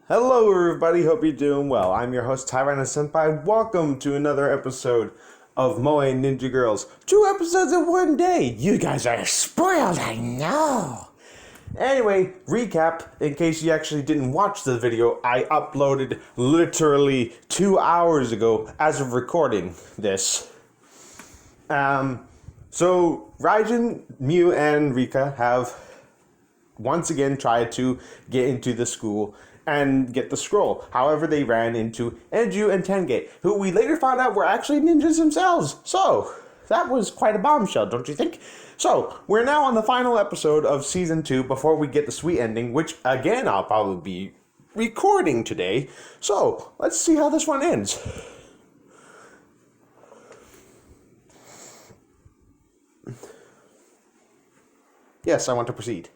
Hello everybody, hope you're doing well. I'm your host Tyrana Senpai. Welcome to another episode of Moe Ninja Girls. 2 episodes in one day. You guys are spoiled, I know. Anyway, recap, in case you actually didn't watch the video, I uploaded literally 2 hours ago as of recording this. So Raijin, Mew, and Ricka have once again tried to get into the school and get the scroll. However, they ran into Enju and Tengge, who we later found out were actually ninjas themselves. So, that was quite a bombshell, don't you think? So, we're now on the final episode of Season 2 before we get the sweet ending, which, again, I'll probably be recording today. So, let's see how this one ends. Yes, I want to proceed.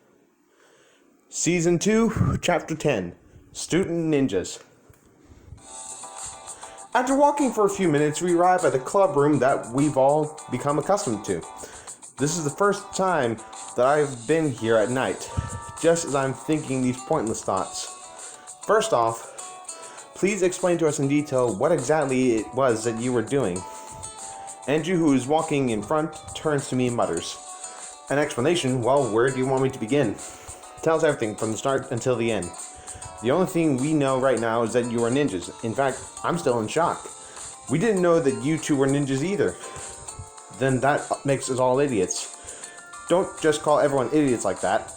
Season 2, Chapter 10. Student Ninjas. After walking for a few minutes, we arrive at the club room that we've all become accustomed to. This is the first time that I've been here at night, just as I'm thinking these pointless thoughts. First off, please explain to us in detail what exactly it was that you were doing. Enju, who is walking in front, turns to me and mutters. An explanation? Well, where do you want me to begin? Tell us everything from the start until the end. The only thing we know right now is that you are ninjas. In fact, I'm still in shock. We didn't know that you two were ninjas either. Then that makes us all idiots. Don't just call everyone idiots like that.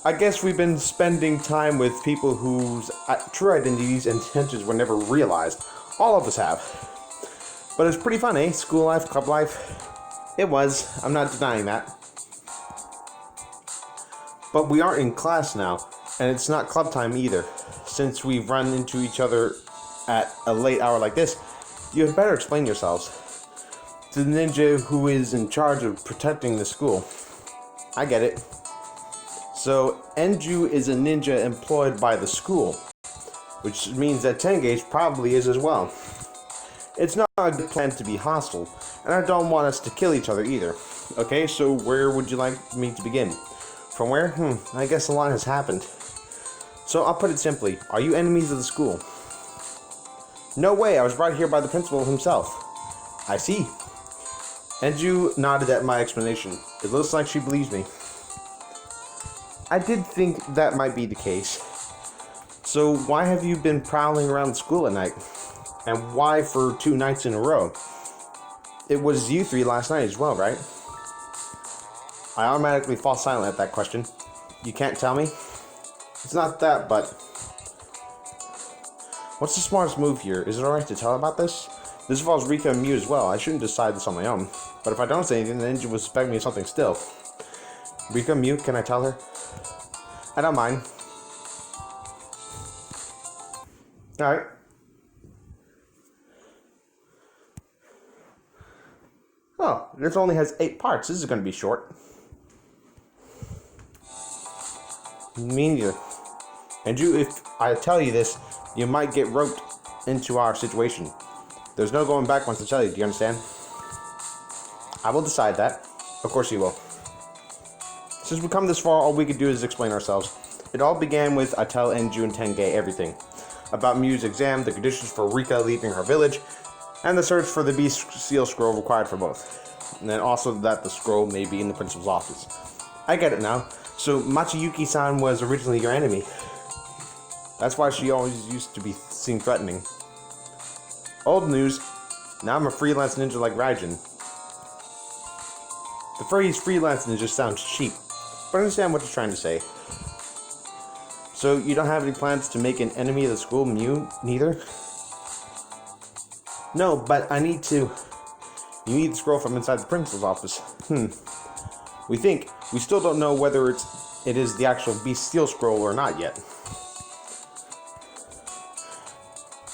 I guess we've been spending time with people whose true identities and intentions were never realized. All of us have. But it's pretty fun, eh? School life, club life. It was. I'm not denying that. But we aren't in class now. And it's not club time either. Since we've run into each other at a late hour like this, you had better explain yourselves. To the ninja who is in charge of protecting the school. I get it. So, Enju is a ninja employed by the school, which means that Tengge probably is as well. It's not a good plan to be hostile, and I don't want us to kill each other either. Okay, so where would you like me to begin? From where? I guess a lot has happened. So I'll put it simply, are you enemies of the school? No way, I was right here by the principal himself. I see. Enju nodded at my explanation. It looks like she believes me. I did think that might be the case. So why have you been prowling around the school at night? And why for 2 nights in a row? It was you 3 last night as well, right? I automatically fall silent at that question. You can't tell me? It's not that, but... What's the smartest move here? Is it alright to tell about this? This involves Ricka and Mew as well. I shouldn't decide this on my own. But if I don't say anything, then Enju will suspect me of something still. Ricka, Mew, can I tell her? I don't mind. Alright. Oh, this only has 8 parts. This is going to be short. Me neither. Enju, if I tell you this, you might get roped into our situation. There's no going back once I tell you, do you understand? I will decide that. Of course you will. Since we've come this far, all we could do is explain ourselves. It all began with I tell Enju and Tengge everything. About Mew's exam, the conditions for Ricka leaving her village, and the search for the beast seal scroll required for both. And then also that the scroll may be in the principal's office. I get it now. So Machiyuki-san was originally your enemy. That's why she always used to be seen threatening. Old news. Now I'm a freelance ninja like Raijin. The phrase freelance ninja sounds cheap, but I understand what you're trying to say. So you don't have any plans to make an enemy of the school, Mew, neither? No, but I need to... You need the scroll from inside the principal's office. We think. We still don't know whether it is the actual beast seal scroll or not yet.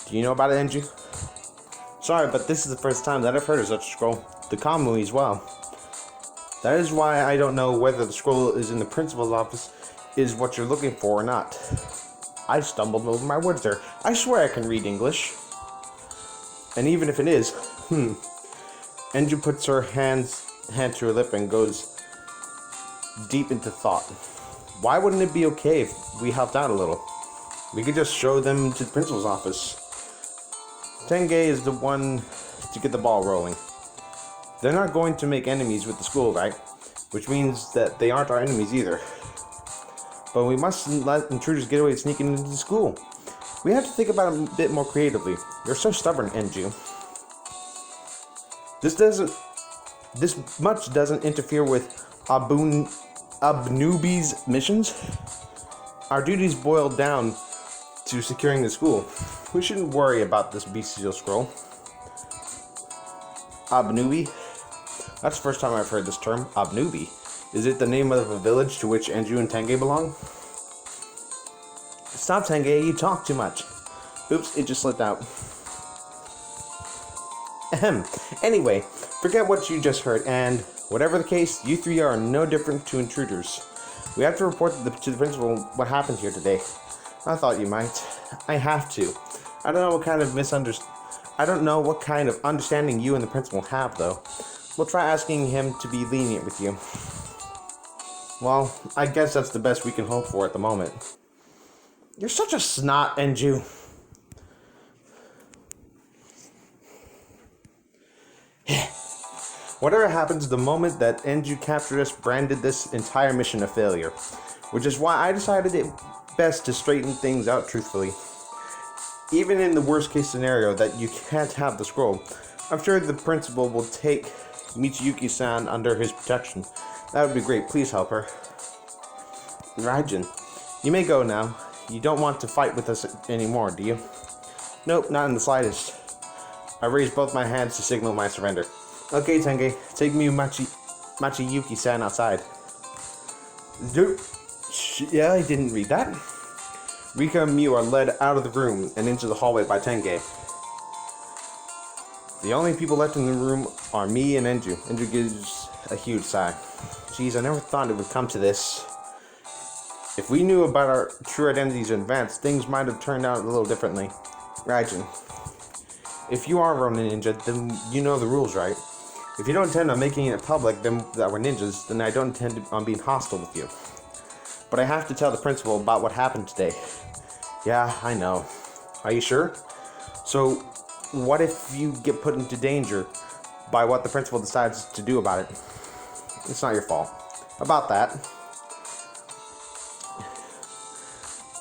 Do you know about it, Enju? Sorry, but this is the first time that I've heard of such a scroll. The Kamui as well. That is why I don't know whether the scroll is in the principal's office is what you're looking for or not. I stumbled over my words there. I swear I can read English. And even if it is, Enju puts her hand to her lip and goes deep into thought. Why wouldn't it be okay if we helped out a little? We could just show them to the principal's office. Tengge is the one to get the ball rolling. They're not going to make enemies with the school, right? Which means that they aren't our enemies either. But we mustn't let intruders get away sneaking into the school. We have to think about it a bit more creatively. You're so stubborn, Enju. This much doesn't interfere with Abnubi's missions. Our duties boil down to securing the school. We shouldn't worry about this bestial scroll. Abnubi? That's the first time I've heard this term, Abnubi. Is it the name of a village to which Enju and Tengge belong? Stop, Tengge, you talk too much. Oops, it just slipped out. Ahem. Anyway, forget what you just heard, and whatever the case, you three are no different to intruders. We have to report to the principal what happened here today. I thought you might. I have to. I don't know what kind of understanding you and the principal have, though. We'll try asking him to be lenient with you. Well, I guess that's the best we can hope for at the moment. You're such a snot, Enju. Whatever happens, the moment that Enju captured us branded this entire mission a failure, which is why I decided it best to straighten things out truthfully. Even in the worst case scenario that you can't have the scroll, I'm sure the principal will take Michiyuki-san under his protection. That would be great. Please help her. Raijin, you may go now. You don't want to fight with us anymore, do you? Nope, not in the slightest. I raised both my hands to signal my surrender. Okay, Tengge, take me Machiyuki-san outside. Yeah, I didn't read that. Ricka and Mew are led out of the room and into the hallway by Tengge. The only people left in the room are me and Enju. Enju gives a huge sigh. Geez, I never thought it would come to this. If we knew about our true identities in advance, things might have turned out a little differently. Raijin, if you are a Ronin ninja, then you know the rules, right? If you don't intend on making it public that we're ninjas, then I don't intend on being hostile with you. But I have to tell the principal about what happened today. Yeah, I know. Are you sure? So, what if you get put into danger by what the principal decides to do about it? It's not your fault. About that.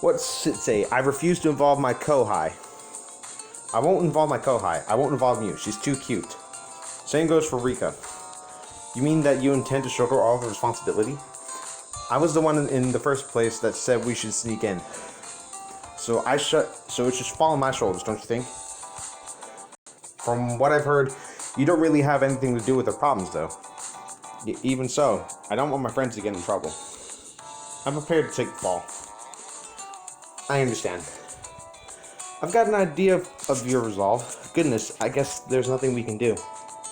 What's it say? I refuse to involve my Kohai. I won't involve my Kohai. I won't involve Mew. She's too cute. Same goes for Ricka. You mean that you intend to shoulder all the responsibility? I was the one in the first place that said we should sneak in. So it should fall on my shoulders, don't you think? From what I've heard, you don't really have anything to do with the problems, though. Even so, I don't want my friends to get in trouble. I'm prepared to take the fall. I understand. I've got an idea of your resolve. Goodness, I guess there's nothing we can do.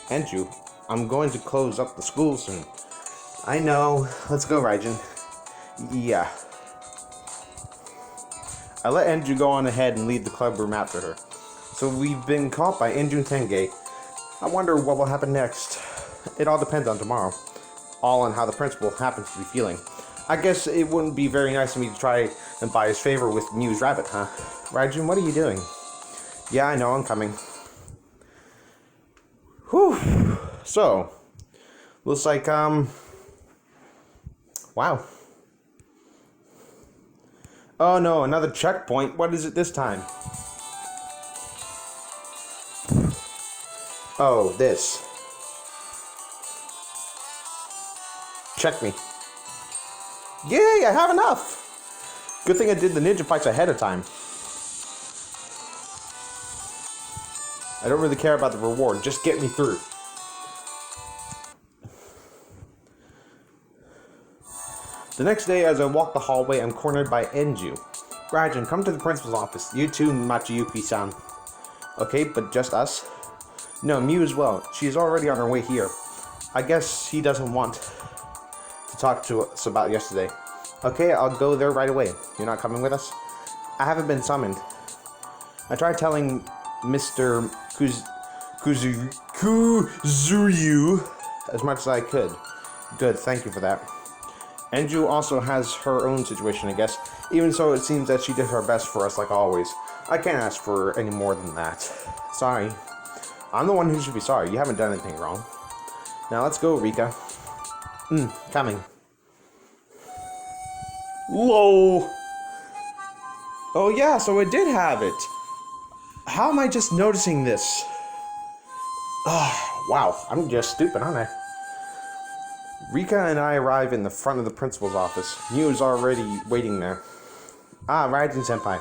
Enju, I'm going to close up the school soon. I know. Let's go, Raijin. Yeah. I let Enju go on ahead and lead the club room after her. So we've been caught by Enju and Tengge. I wonder what will happen next. It all depends on tomorrow. All on how the principal happens to be feeling. I guess it wouldn't be very nice of me to try and buy his favor with Mew's rabbit, huh? Raijin, what are you doing? Yeah, I know, I'm coming. Whew. So, looks like, wow. Oh no, another checkpoint. What is it this time? Oh, this. Check me. Yay, I have enough! Good thing I did the ninja fights ahead of time. I don't really care about the reward, just get me through. The next day, as I walk the hallway, I'm cornered by Enju. Raijin, come to the principal's office. You too, Machiyuki-san. Okay, but just us? No, Mew as well. She's already on her way here. I guess he doesn't want to talk to us about yesterday. Okay, I'll go there right away. You're not coming with us? I haven't been summoned. I tried telling Mr. Kuzuryu as much as I could. Good, thank you for that. Enju also has her own situation, I guess. Even so, it seems that she did her best for us like always. I can't ask for any more than that. Sorry. I'm the one who should be sorry. You haven't done anything wrong. Now let's go, Ricka. Coming. Whoa! Oh yeah, so it did have it. How am I just noticing this? Wow, I'm just stupid, aren't I? Ricka and I arrive in the front of the principal's office. Mew is already waiting there. Ah, Raijin senpai.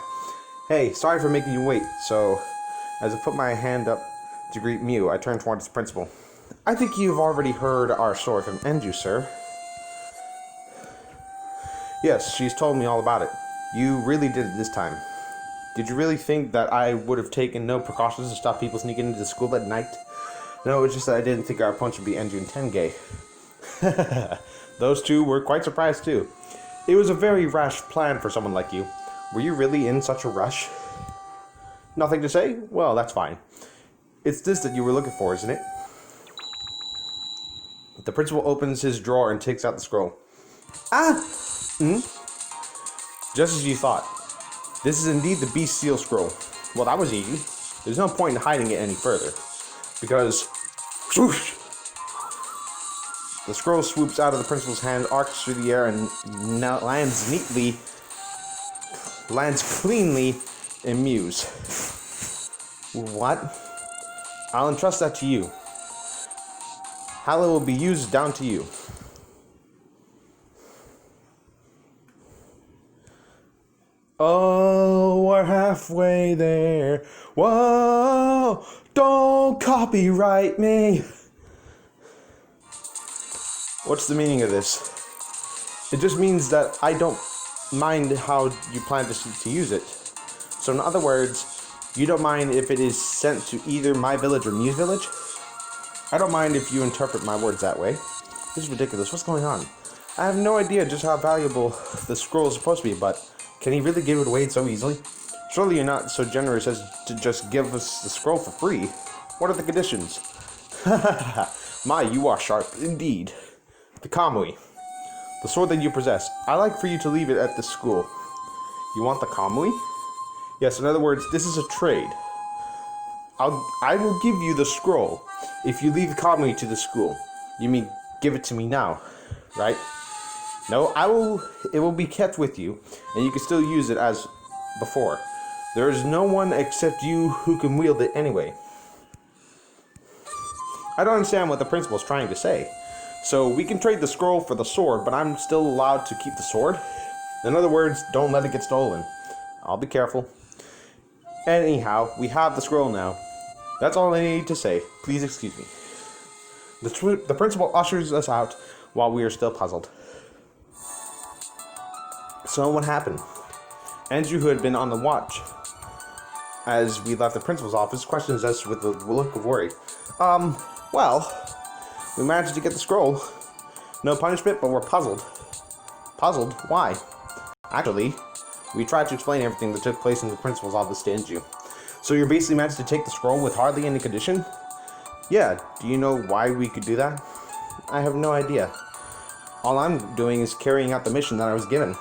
Hey, sorry for making you wait. So, as I put my hand up to greet Mew, I turn towards the principal. I think you've already heard our story from Enju, sir. Yes, she's told me all about it. You really did it this time. Did you really think that I would have taken no precautions to stop people sneaking into the school at night? No, it's just that I didn't think our punch would be Enju and Tengge. Those two were quite surprised too. It was a very rash plan for someone like you. Were you really in such a rush? Nothing to say? Well, that's fine. It's this that you were looking for, isn't it? The principal opens his drawer and takes out the scroll. Just as you thought. This is indeed the Beast Seal Scroll. Well, that was easy. There's no point in hiding it any further. Because... whoosh! The scroll swoops out of the principal's hand, arcs through the air, and now lands cleanly in Mew's. What? I'll entrust that to you. How it will be used down to you. Oh, we're halfway there. Whoa, don't copyright me. What's the meaning of this? It just means that I don't mind how you plan to use it. So in other words, you don't mind if it is sent to either my village or Mew's village? I don't mind if you interpret my words that way. This is ridiculous. What's going on? I have no idea just how valuable the scroll is supposed to be, but can he really give it away so easily? Surely you're not so generous as to just give us the scroll for free. What are the conditions? My, you are sharp indeed. The Kamui. The sword that you possess. I like for you to leave it at the school. You want the Kamui? Yes, in other words, this is a trade. I will give you the scroll if you leave the Kamui to the school. You mean give it to me now, right? No, it will be kept with you, and you can still use it as before. There is no one except you who can wield it anyway. I don't understand what the principal's trying to say. So we can trade the scroll for the sword, but I'm still allowed to keep the sword? In other words, don't let it get stolen. I'll be careful. Anyhow, we have the scroll now. That's all I need to say. Please excuse me. The principal ushers us out while we are still puzzled. So what happened? Enju, who had been on the watch as we left the principal's office, questions us with a look of worry. Well, we managed to get the scroll. No punishment, but we're puzzled. Puzzled? Why? Actually, we tried to explain everything that took place in the principal's office to Enju. So you basically managed to take the scroll with hardly any condition? Yeah, do you know why we could do that? I have no idea. All I'm doing is carrying out the mission that I was given.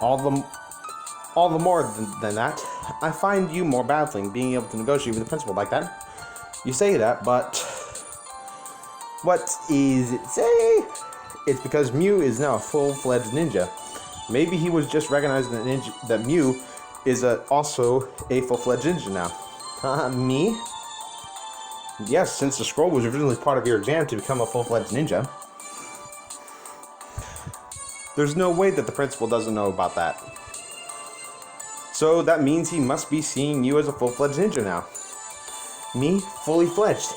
All the more than that, I find you more baffling being able to negotiate with the principal like that. You say that, but what is it say? It's because Mew is now a full-fledged ninja. Maybe he was just recognizing that Mew is also a full-fledged ninja now. Me? Yes, since the scroll was originally part of your exam to become a full-fledged ninja. There's no way that the principal doesn't know about that. So that means he must be seeing you as a full-fledged ninja now. Me? Fully fledged?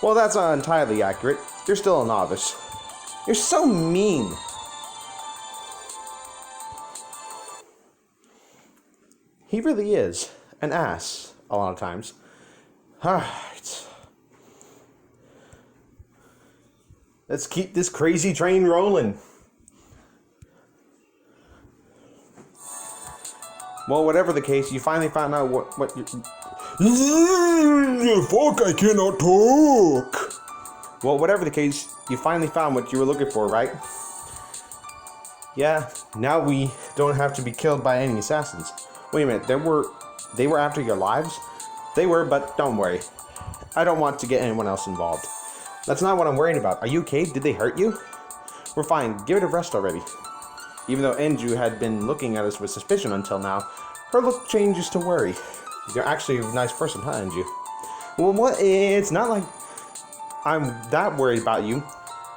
Well, that's not entirely accurate. You're still a novice. You're so mean. He really is an ass a lot of times. Alright. Let's keep this crazy train rolling. Well, whatever the case, you finally found out what you... Fuck, I cannot talk. Well, whatever the case, you finally found what you were looking for, right? Yeah, now we don't have to be killed by any assassins. Wait a minute, they were after your lives? They were, but don't worry. I don't want to get anyone else involved. That's not what I'm worried about. Are you okay? Did they hurt you? We're fine. Give it a rest already. Even though Enju had been looking at us with suspicion until now, her look changes to worry. You're actually a nice person, huh, Enju? Well, what? It's not like I'm that worried about you.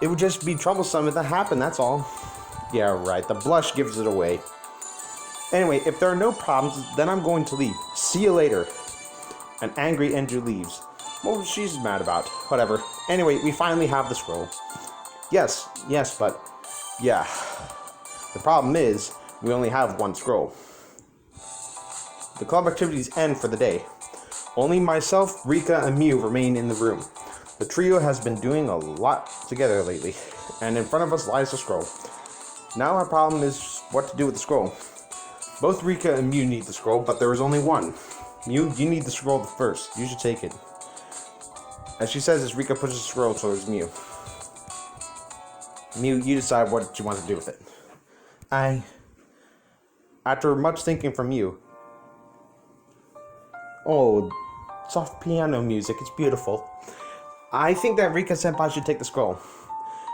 It would just be troublesome if that happened, that's all. Yeah, right. The blush gives it away. Anyway, if there are no problems, then I'm going to leave. See you later. An angry Enju leaves. What she's mad about? Whatever. Anyway, we finally have the scroll. Yes, but... yeah. The problem is, we only have one scroll. The club activities end for the day. Only myself, Ricka, and Mew remain in the room. The trio has been doing a lot together lately, and in front of us lies the scroll. Now our problem is what to do with the scroll. Both Ricka and Mew need the scroll, but there is only one. Mew, you need the scroll first. You should take it. As she says, as Ricka pushes the scroll towards Mew. Mew, you decide what you want to do with it. After much thinking from Mew... Oh, soft piano music, it's beautiful. I think that Ricka-senpai should take the scroll.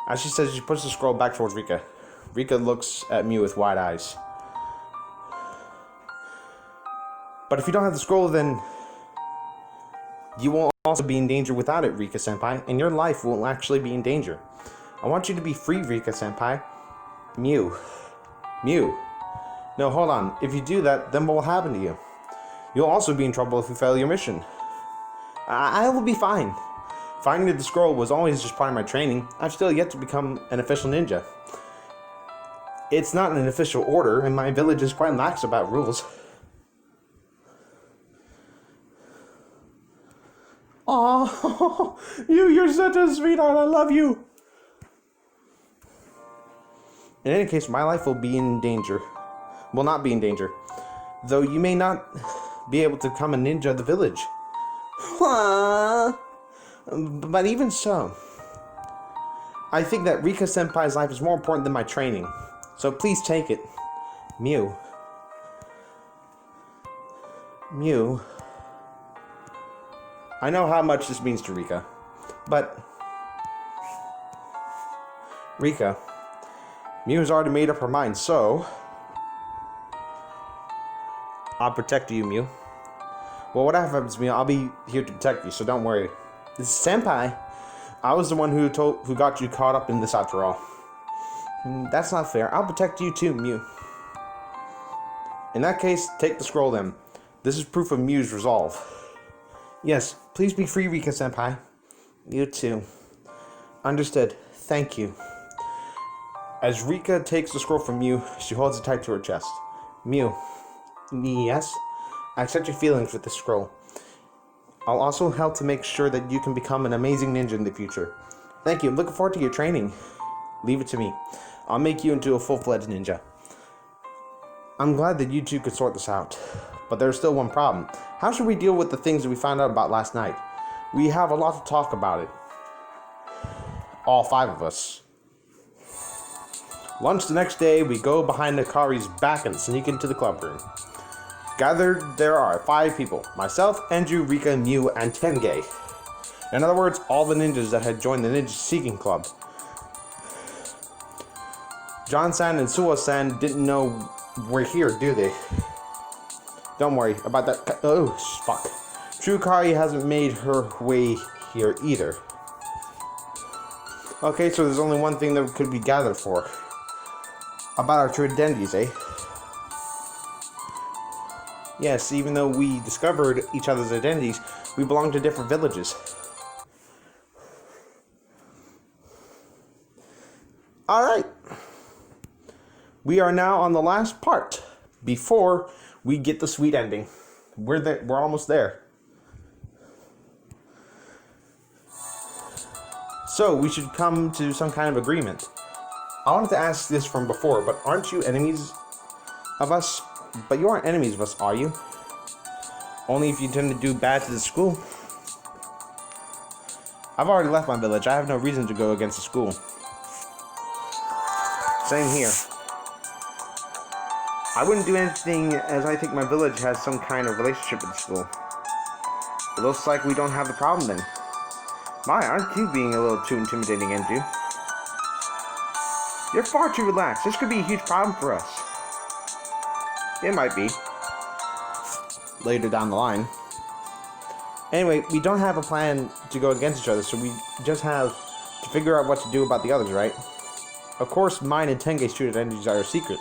As she says, she pushes the scroll back towards Ricka. Ricka looks at Mew with wide eyes. But if you don't have the scroll, then you will also be in danger without it, Ricka-senpai, and your life will actually be in danger. I want you to be free, Ricka-senpai. Mew. No, hold on. If you do that, then what will happen to you? You'll also be in trouble if you fail your mission. I will be fine. Finding the scroll was always just part of my training. I've still yet to become an official ninja. It's not an official order, and my village is quite lax about rules. Oh, you're such a sweetheart. I love you. In any case, my life will be in danger. Will not be in danger. Though you may not be able to become a ninja of the village. But even so, I think that Ricka-senpai's life is more important than my training. So please take it. Mew. I know how much this means to Ricka, but... Ricka, Mew has already made up her mind, so... I'll protect you, Mew. Well, whatever happens to me, I'll be here to protect you, so don't worry. This is Senpai. I was the one who got you caught up in this after all. That's not fair. I'll protect you too, Mew. In that case, take the scroll then. This is proof of Mew's resolve. Yes, please be free, Ricka-senpai. You too. Understood. Thank you. As Ricka takes the scroll from Mew, she holds it tight to her chest. Mew. Yes? I accept your feelings with this scroll. I'll also help to make sure that you can become an amazing ninja in the future. Thank you. I'm looking forward to your training. Leave it to me. I'll make you into a full-fledged ninja. I'm glad that you two could sort this out. But there's still one problem. How should we deal with the things that we found out about last night? We have a lot to talk about it. All 5 of us. Lunch the next day, we go behind Akari's back and sneak into the club room. Gathered, there are 5 people. Myself, Enju, Ricka, Mew, and Tengge. In other words, all the ninjas that had joined the Ninja Seeking Club. John-san and Suwa-san didn't know we're here, do they? Don't worry about that. Oh, fuck. True Kari hasn't made her way here either. Okay, so there's only one thing that could be gathered for. About our true identities, eh? Yes, even though we discovered each other's identities, we belong to different villages. Alright. We are now on the last part before we get the sweet ending. We're almost there. So, we should come to some kind of agreement. I wanted to ask this from before, but aren't you enemies of us? But you aren't enemies of us, are you? Only if you intend to do bad to the school. I've already left my village. I have no reason to go against the school. Same here. I wouldn't do anything as I think my village has some kind of relationship with the school. It looks like we don't have the problem then. My, aren't you being a little too intimidating, Enju? You're far too relaxed. This could be a huge problem for us. It might be. Later down the line. Anyway, we don't have a plan to go against each other, so we just have to figure out what to do about the others, right? Of course, mine and Tenge's true identities are a secret.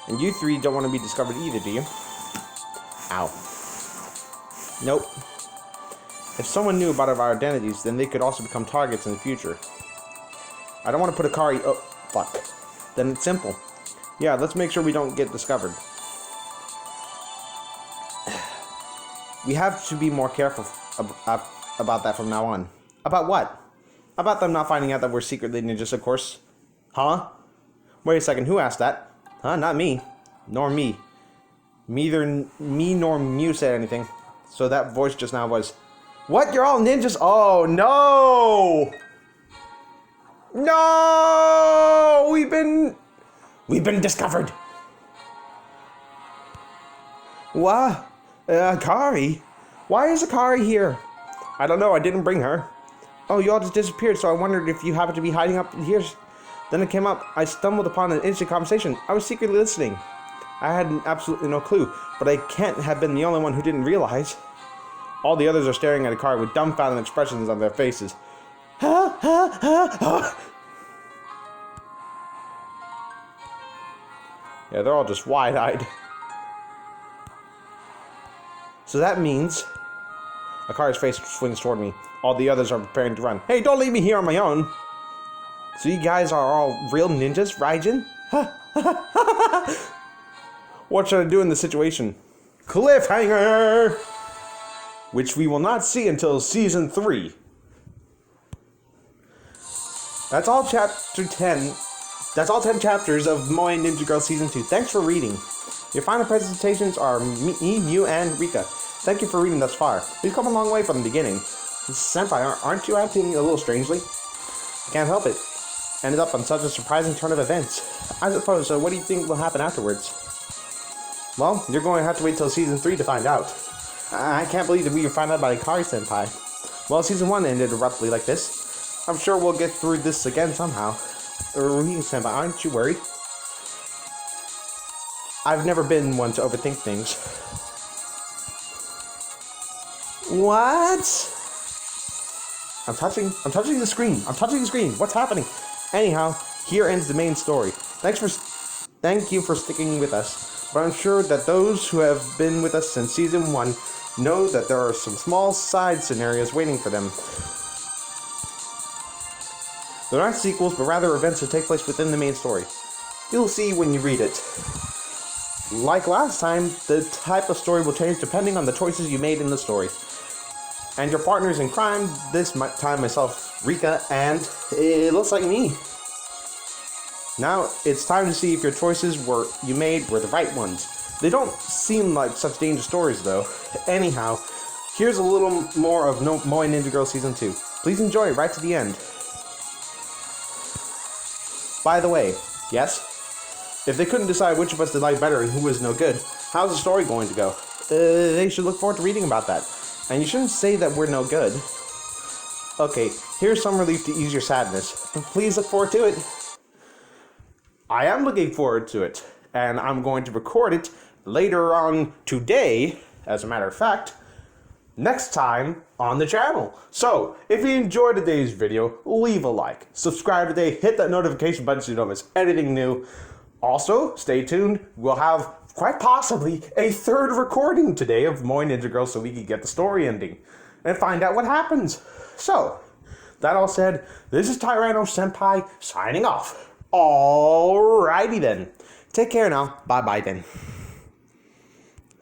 And you three don't want to be discovered either, do you? Ow. Nope. If someone knew about our identities, then they could also become targets in the future. I don't want to put Akari... Oh, fuck. Then it's simple. Yeah, let's make sure we don't get discovered. We have to be more careful about that from now on. About what? About them not finding out that we're secretly ninjas, of course. Huh? Wait a second, who asked that? Huh, not me. Nor me. Neither me nor Mew said anything. So that voice just now was... What? You're all ninjas? Oh, no! No! We've been discovered. What? Akari? Why is Akari here? I don't know, I didn't bring her. Oh, you all just disappeared, so I wondered if you happened to be hiding up here. Then it came up, I stumbled upon an instant conversation. I was secretly listening. I had absolutely no clue, but I can't have been the only one who didn't realize. All the others are staring at Akari with dumbfounded expressions on their faces. Ha ha ha ha! Yeah, they're all just wide-eyed. So that means... Akari's face swings toward me. All the others are preparing to run. Hey, don't leave me here on my own! So you guys are all real ninjas, Raijin? What should I do in this situation? Cliffhanger! Which we will not see until Season 3. That's all Chapter 10. That's all 10 chapters of Moe Ninja Girl Season 2. Thanks for reading. Your final presentations are me, Mew, and Ricka. Thank you for reading thus far. We've come a long way from the beginning. Senpai, aren't you acting a little strangely? I can't help it. Ended up on such a surprising turn of events. I suppose, so what do you think will happen afterwards? Well, you're going to have to wait till Season 3 to find out. I can't believe that we found out about Akari Senpai. Well, Season 1 ended abruptly like this. I'm sure we'll get through this again somehow. Ricka Senpai, aren't you worried? I've never been one to overthink things. What? I'm touching the screen. I'm touching the screen. What's happening? Anyhow, here ends the main story. Thank you for sticking with us. But I'm sure that those who have been with us since Season 1 know that there are some small side scenarios waiting for them. They're not sequels, but rather events that take place within the main story. You'll see when you read it. Like last time, the type of story will change depending on the choices you made in the story. And your partners in crime, this time myself, Ricka, and it looks like me. Now, it's time to see if your choices you made were the right ones. They don't seem like such dangerous stories, though. Anyhow, here's a little more of Moe Ninja Girl Season 2. Please enjoy right to the end. By the way, yes? If they couldn't decide which of us they liked better and who was no good, how's the story going to go? They should look forward to reading about that. And you shouldn't say that we're no good. Okay, here's some relief to ease your sadness. But please look forward to it. I am looking forward to it. And I'm going to record it later on today, as a matter of fact, next time on the channel. So, if you enjoyed today's video, leave a like. Subscribe today, hit that notification button so you don't miss anything new. Also, stay tuned. We'll have quite possibly a third recording today of Moe Ninja Girl so we can get the story ending and find out what happens. So, that all said, this is Tyranno Senpai signing off. Alrighty then. Take care now. Bye-bye then.